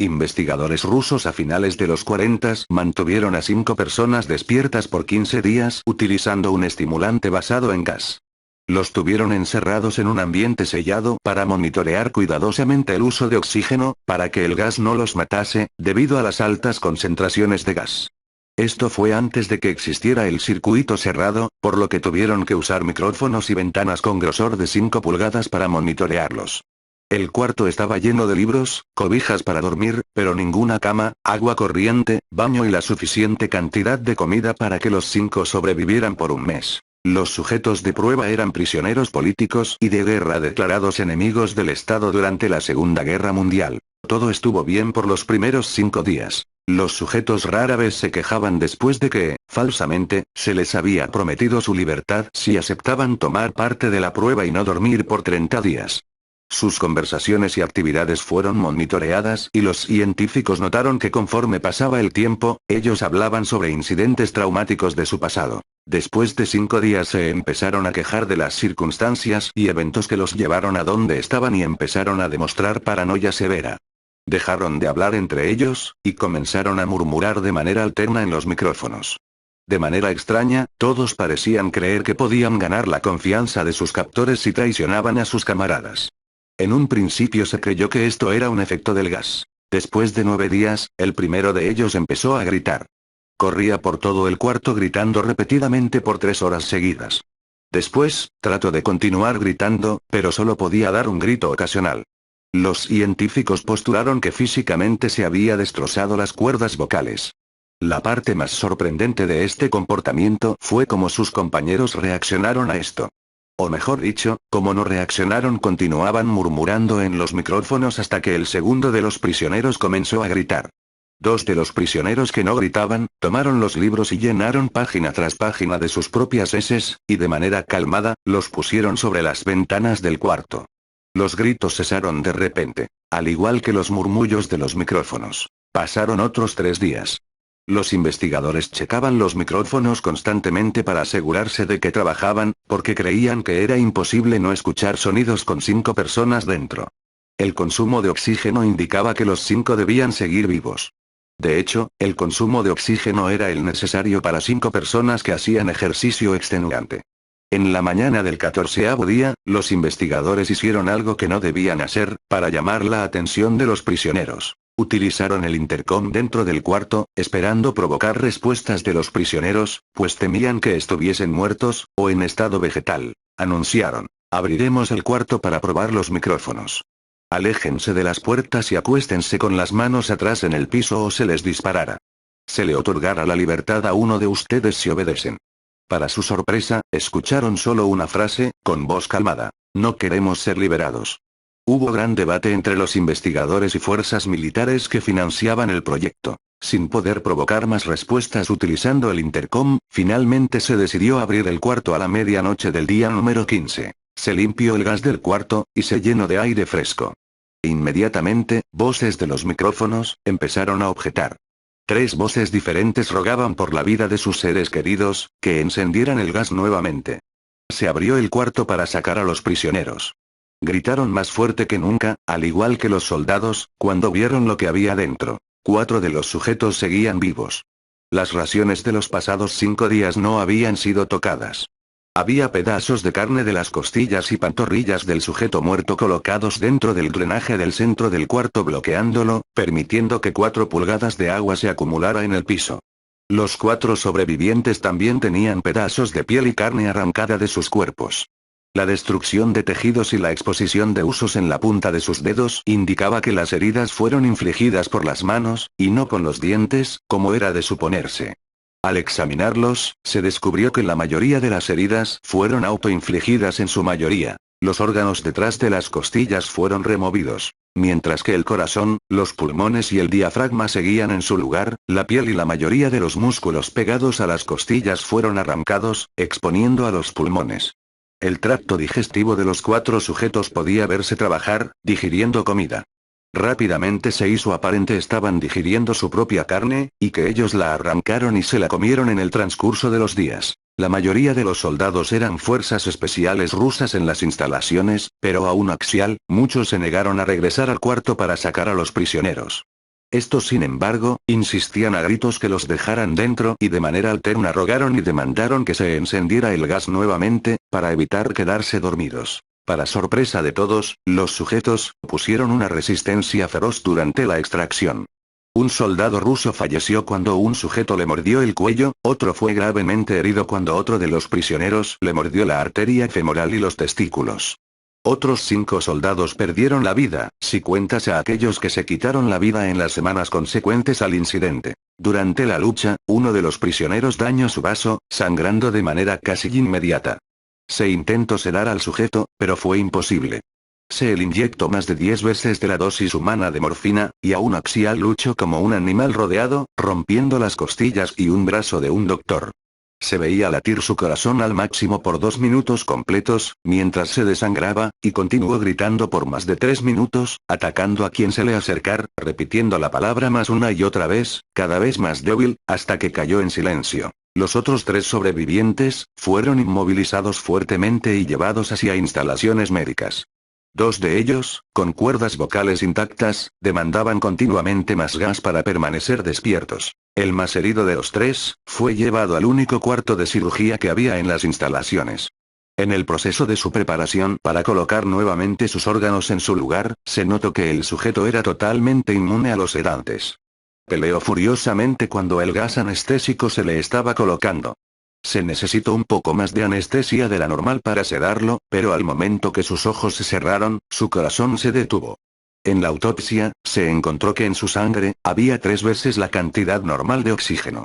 Investigadores rusos a finales de los 40 mantuvieron a 5 personas despiertas por 15 días utilizando un estimulante basado en gas. Los tuvieron encerrados en un ambiente sellado para monitorear cuidadosamente el uso de oxígeno, para que el gas no los matase, debido a las altas concentraciones de gas. Esto fue antes de que existiera el circuito cerrado, por lo que tuvieron que usar micrófonos y ventanas con grosor de 5 pulgadas para monitorearlos. El cuarto estaba lleno de libros, cobijas para dormir, pero ninguna cama, agua corriente, baño y la suficiente cantidad de comida para que los 5 sobrevivieran por un mes. Los sujetos de prueba eran prisioneros políticos y de guerra declarados enemigos del Estado durante la Segunda Guerra Mundial. Todo estuvo bien por los primeros 5 días. Los sujetos rara vez se quejaban después de que, falsamente, se les había prometido su libertad si aceptaban tomar parte de la prueba y no dormir por 30 días. Sus conversaciones y actividades fueron monitoreadas y los científicos notaron que conforme pasaba el tiempo, ellos hablaban sobre incidentes traumáticos de su pasado. Después de 5 días se empezaron a quejar de las circunstancias y eventos que los llevaron a donde estaban y empezaron a demostrar paranoia severa. Dejaron de hablar entre ellos, y comenzaron a murmurar de manera alterna en los micrófonos. De manera extraña, todos parecían creer que podían ganar la confianza de sus captores si traicionaban a sus camaradas. En un principio se creyó que esto era un efecto del gas. Después de 9 días, el primero de ellos empezó a gritar. Corría por todo el cuarto gritando repetidamente por 3 horas seguidas. Después, trató de continuar gritando, pero solo podía dar un grito ocasional. Los científicos postularon que físicamente se había destrozado las cuerdas vocales. La parte más sorprendente de este comportamiento fue cómo sus compañeros reaccionaron a esto. O mejor dicho, como no reaccionaron, continuaban murmurando en los micrófonos hasta que el segundo de los prisioneros comenzó a gritar. 2 de los prisioneros que no gritaban, tomaron los libros y llenaron página tras página de sus propias heces, y de manera calmada, los pusieron sobre las ventanas del cuarto. Los gritos cesaron de repente, al igual que los murmullos de los micrófonos. Pasaron otros 3 días. Los investigadores checaban los micrófonos constantemente para asegurarse de que trabajaban, porque creían que era imposible no escuchar sonidos con 5 personas dentro. El consumo de oxígeno indicaba que los 5 debían seguir vivos. De hecho, el consumo de oxígeno era el necesario para 5 personas que hacían ejercicio extenuante. En la mañana del 14º día, los investigadores hicieron algo que no debían hacer, para llamar la atención de los prisioneros. Utilizaron el intercom dentro del cuarto, esperando provocar respuestas de los prisioneros, pues temían que estuviesen muertos, o en estado vegetal. Anunciaron: abriremos el cuarto para probar los micrófonos. Aléjense de las puertas y acuéstense con las manos atrás en el piso o se les disparará. Se le otorgará la libertad a uno de ustedes si obedecen. Para su sorpresa, escucharon solo una frase, con voz calmada: no queremos ser liberados. Hubo gran debate entre los investigadores y fuerzas militares que financiaban el proyecto. Sin poder provocar más respuestas utilizando el intercom, finalmente se decidió abrir el cuarto a la medianoche del día número 15. Se limpió el gas del cuarto, y se llenó de aire fresco. Inmediatamente, voces de los micrófonos empezaron a objetar. 3 voces diferentes rogaban por la vida de sus seres queridos, que encendieran el gas nuevamente. Se abrió el cuarto para sacar a los prisioneros. Gritaron más fuerte que nunca, al igual que los soldados, cuando vieron lo que había dentro. 4 de los sujetos seguían vivos. Las raciones de los pasados 5 días no habían sido tocadas. Había pedazos de carne de las costillas y pantorrillas del sujeto muerto colocados dentro del drenaje del centro del cuarto, bloqueándolo, permitiendo que 4 pulgadas de agua se acumulara en el piso. Los 4 sobrevivientes también tenían pedazos de piel y carne arrancada de sus cuerpos. La destrucción de tejidos y la exposición de huesos en la punta de sus dedos indicaba que las heridas fueron infligidas por las manos, y no con los dientes, como era de suponerse. Al examinarlos, se descubrió que la mayoría de las heridas fueron autoinfligidas en su mayoría. Los órganos detrás de las costillas fueron removidos. Mientras que el corazón, los pulmones y el diafragma seguían en su lugar, la piel y la mayoría de los músculos pegados a las costillas fueron arrancados, exponiendo a los pulmones. El tracto digestivo de los 4 sujetos podía verse trabajar, digiriendo comida. Rápidamente se hizo aparente estaban digiriendo su propia carne, y que ellos la arrancaron y se la comieron en el transcurso de los días. La mayoría de los soldados eran fuerzas especiales rusas en las instalaciones, pero aún axial, muchos se negaron a regresar al cuarto para sacar a los prisioneros. Estos sin embargo, insistían a gritos que los dejaran dentro y de manera alterna rogaron y demandaron que se encendiera el gas nuevamente, para evitar quedarse dormidos. Para sorpresa de todos, los sujetos pusieron una resistencia feroz durante la extracción. Un soldado ruso falleció cuando un sujeto le mordió el cuello, otro fue gravemente herido cuando otro de los prisioneros le mordió la arteria femoral y los testículos. Otros 5 soldados perdieron la vida, si cuentas a aquellos que se quitaron la vida en las semanas consecuentes al incidente. Durante la lucha, uno de los prisioneros dañó su vaso, sangrando de manera casi inmediata. Se intentó sedar al sujeto, pero fue imposible. Se le inyectó más de 10 veces de la dosis humana de morfina, y aún Axial luchó como un animal rodeado, rompiendo las costillas y un brazo de un doctor. Se veía latir su corazón al máximo por 2 minutos completos, mientras se desangraba, y continuó gritando por más de 3 minutos, atacando a quien se le acercar, repitiendo la palabra más una y otra vez, cada vez más débil, hasta que cayó en silencio. Los otros 3 sobrevivientes, fueron inmovilizados fuertemente y llevados hacia instalaciones médicas. 2 de ellos, con cuerdas vocales intactas, demandaban continuamente más gas para permanecer despiertos. El más herido de los 3, fue llevado al único cuarto de cirugía que había en las instalaciones. En el proceso de su preparación para colocar nuevamente sus órganos en su lugar, se notó que el sujeto era totalmente inmune a los sedantes. Peleó furiosamente cuando el gas anestésico se le estaba colocando. Se necesitó un poco más de anestesia de la normal para sedarlo, pero al momento que sus ojos se cerraron, su corazón se detuvo. En la autopsia, se encontró que en su sangre, había 3 veces la cantidad normal de oxígeno.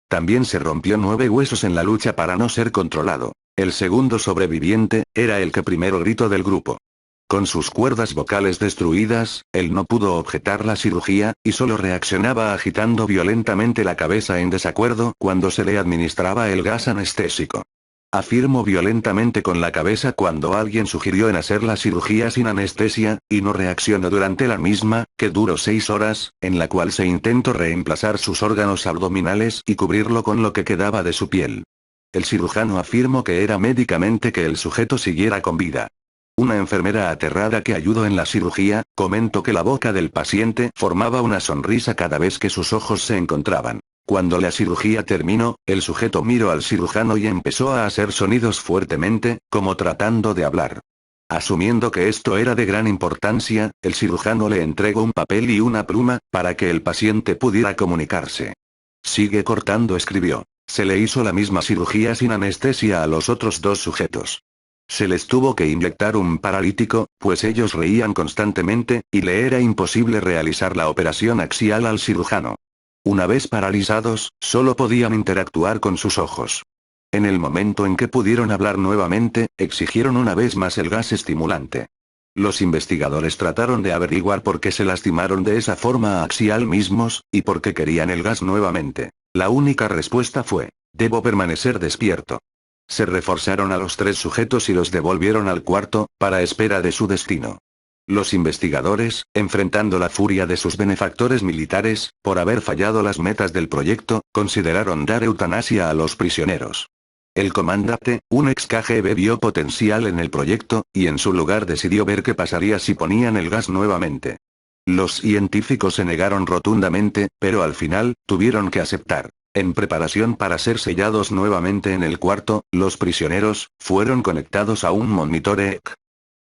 También se rompió 9 huesos en la lucha para no ser controlado. El segundo sobreviviente, era el que primero gritó del grupo. Con sus cuerdas vocales destruidas, él no pudo objetar la cirugía, y solo reaccionaba agitando violentamente la cabeza en desacuerdo cuando se le administraba el gas anestésico. Afirmó violentamente con la cabeza cuando alguien sugirió en hacer la cirugía sin anestesia, y no reaccionó durante la misma, que duró 6 horas, en la cual se intentó reemplazar sus órganos abdominales y cubrirlo con lo que quedaba de su piel. El cirujano afirmó que era médicamente que el sujeto siguiera con vida. Una enfermera aterrada que ayudó en la cirugía, comentó que la boca del paciente formaba una sonrisa cada vez que sus ojos se encontraban. Cuando la cirugía terminó, el sujeto miró al cirujano y empezó a hacer sonidos fuertemente, como tratando de hablar. Asumiendo que esto era de gran importancia, el cirujano le entregó un papel y una pluma, para que el paciente pudiera comunicarse. Sigue cortando, escribió. Se le hizo la misma cirugía sin anestesia a los otros 2 sujetos. Se les tuvo que inyectar un paralítico, pues ellos reían constantemente, y le era imposible realizar la operación axial al cirujano. Una vez paralizados, solo podían interactuar con sus ojos. En el momento en que pudieron hablar nuevamente, exigieron una vez más el gas estimulante. Los investigadores trataron de averiguar por qué se lastimaron de esa forma axial mismos, y por qué querían el gas nuevamente. La única respuesta fue: debo permanecer despierto. Se reforzaron a los 3 sujetos y los devolvieron al cuarto, para espera de su destino. Los investigadores, enfrentando la furia de sus benefactores militares, por haber fallado las metas del proyecto, consideraron dar eutanasia a los prisioneros. El comandante, un ex KGB, vio potencial en el proyecto, y en su lugar decidió ver qué pasaría si ponían el gas nuevamente. Los científicos se negaron rotundamente, pero al final, tuvieron que aceptar. En preparación para ser sellados nuevamente en el cuarto, los prisioneros, fueron conectados a un monitor EEG.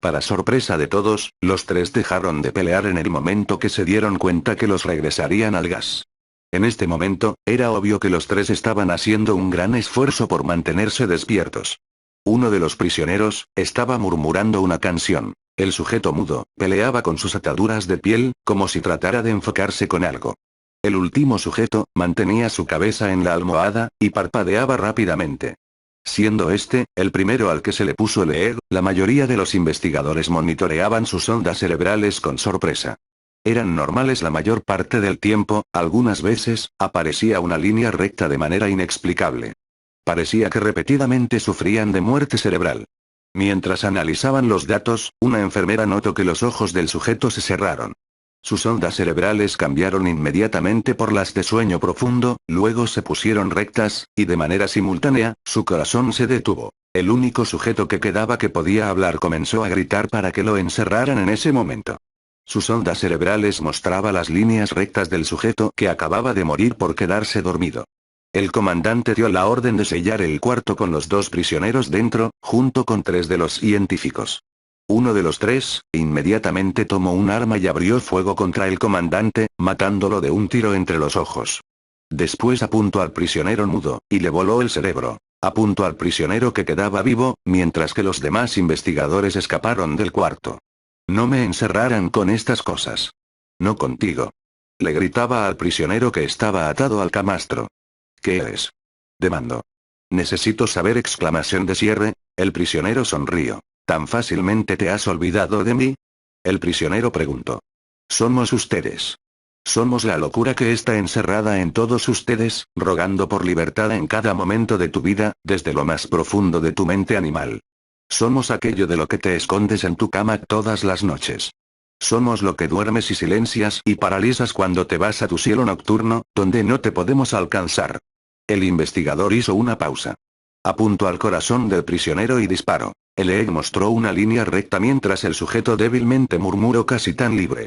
Para sorpresa de todos, los 3 dejaron de pelear en el momento que se dieron cuenta que los regresarían al gas. En este momento, era obvio que los 3 estaban haciendo un gran esfuerzo por mantenerse despiertos. Uno de los prisioneros, estaba murmurando una canción. El sujeto mudo, peleaba con sus ataduras de piel, como si tratara de enfocarse con algo. El último sujeto, mantenía su cabeza en la almohada, y parpadeaba rápidamente. Siendo este, el primero al que se le puso el EEG, la mayoría de los investigadores monitoreaban sus ondas cerebrales con sorpresa. Eran normales la mayor parte del tiempo, algunas veces, aparecía una línea recta de manera inexplicable. Parecía que repetidamente sufrían de muerte cerebral. Mientras analizaban los datos, una enfermera notó que los ojos del sujeto se cerraron. Sus ondas cerebrales cambiaron inmediatamente por las de sueño profundo, luego se pusieron rectas, y de manera simultánea, su corazón se detuvo. El único sujeto que quedaba que podía hablar comenzó a gritar para que lo encerraran en ese momento. Sus ondas cerebrales mostraba las líneas rectas del sujeto que acababa de morir por quedarse dormido. El comandante dio la orden de sellar el cuarto con los 2 prisioneros dentro, junto con 3 de los científicos. Uno de los 3, inmediatamente tomó un arma y abrió fuego contra el comandante, matándolo de un tiro entre los ojos. Después apuntó al prisionero mudo, y le voló el cerebro. Apuntó al prisionero que quedaba vivo, mientras que los demás investigadores escaparon del cuarto. No me encerraran con estas cosas. No contigo. Le gritaba al prisionero que estaba atado al camastro. ¿Qué eres? Demandó. Necesito saber exclamación de cierre. El prisionero sonrió. ¿Tan fácilmente te has olvidado de mí? El prisionero preguntó. Somos ustedes. Somos la locura que está encerrada en todos ustedes, rogando por libertad en cada momento de tu vida, desde lo más profundo de tu mente animal. Somos aquello de lo que te escondes en tu cama todas las noches. Somos lo que duermes y silencias y paralizas cuando te vas a tu cielo nocturno, donde no te podemos alcanzar. El investigador hizo una pausa. Apuntó al corazón del prisionero y disparó. El EEG mostró una línea recta mientras el sujeto débilmente murmuró casi tan libre.